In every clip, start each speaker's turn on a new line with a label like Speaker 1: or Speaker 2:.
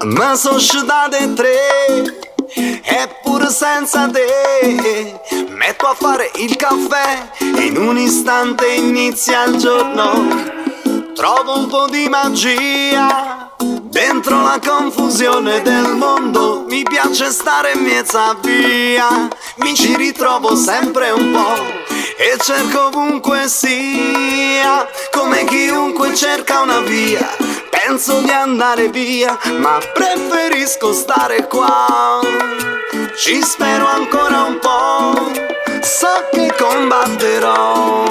Speaker 1: ma sono scetate tre, eppure senza te metto a fare il caffè, in un istante inizia il giorno. Trovo un po' di magia dentro la confusione del mondo. Mi piace stare in mezza via, mi ci ritrovo sempre un po' e cerco ovunque sia, come chiunque cerca una via. Penso di andare via, ma preferisco stare qua. Ci spero ancora un po', so che combatterò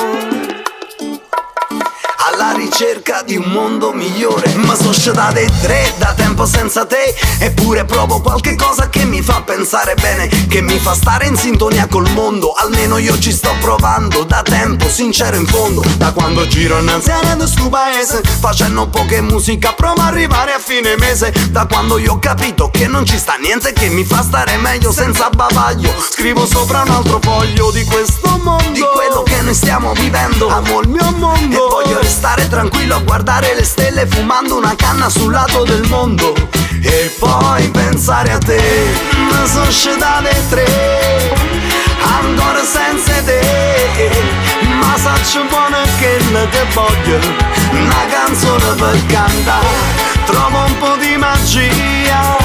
Speaker 1: alla ricerca di un mondo migliore. Ma sono scetate tre, da tempo senza te, eppure provo qualche cosa che mi fa pensare bene, che mi fa stare in sintonia col mondo. Almeno io ci sto provando da tempo, sincero in fondo. Da quando giro innanzi a sto paese, facendo poche musica, provo a arrivare a fine mese. Da quando io ho capito che non ci sta niente che mi fa stare meglio senza bavaglio, scrivo sopra un altro foglio di questo mondo, di quello che noi stiamo vivendo. Amo il mio mondo e voglio stare tranquillo a guardare le stelle, fumando una canna sul lato del mondo e poi pensare a te. Ma sono scetate tre, ancora senza te, ma saccio buono che ne te voglio una canzone per cantare. Trovo un po' di magia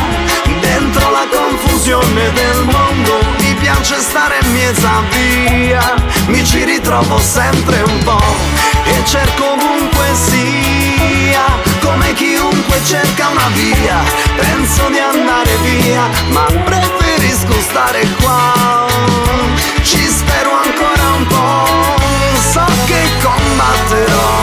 Speaker 1: dentro la confusione del mondo. Mi piace stare in mezza via, mi ci ritrovo sempre un po' e cerco ovunque sia, come chiunque cerca una via. Penso di andare via, ma preferisco stare qua. Ci spero ancora un po', so che combatterò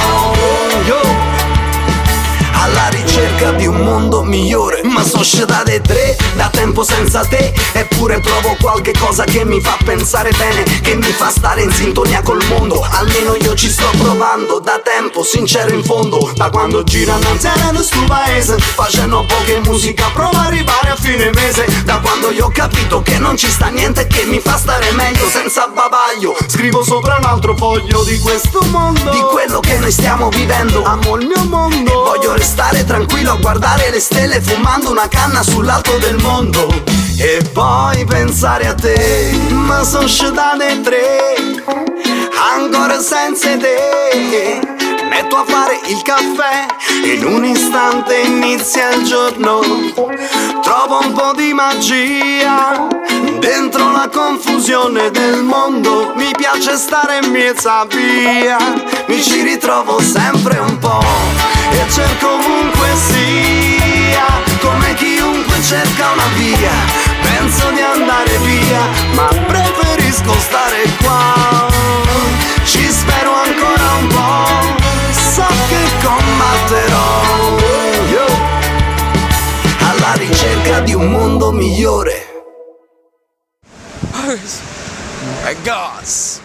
Speaker 1: alla ricerca di un mondo migliore. Ma sono scetate tre, da tempo senza te, eppure provo qualche cosa che mi fa pensare bene, che mi fa stare in sintonia col mondo. Almeno io ci sto provando da tempo, sincero in fondo. Da quando giro innanzi a sto paese, facendo poche musica, provo a arrivare a fine mese. Da quando io ho capito che non ci sta niente che mi fa stare meglio senza bavaglio, scrivo sopra un altro foglio di questo mondo, di quello che noi stiamo vivendo. Amo il mio mondo e voglio restare tranquillo a guardare le stelle, fumando una canna sull'alto del mondo e poi pensare a te. Ma sono scetate tre, ancora senza te metto a fare il caffè, in un istante inizia il giorno. Trovo un po' di magia dentro la confusione del mondo. Mi piace stare in mezza via, mi ci ritrovo sempre un po' e cerco ovunque sia, come chiunque cerca una via. Penso di andare via, ma preferisco stare qua. Ci spero ancora un po', so che combatterò alla ricerca di un mondo migliore.
Speaker 2: Gas.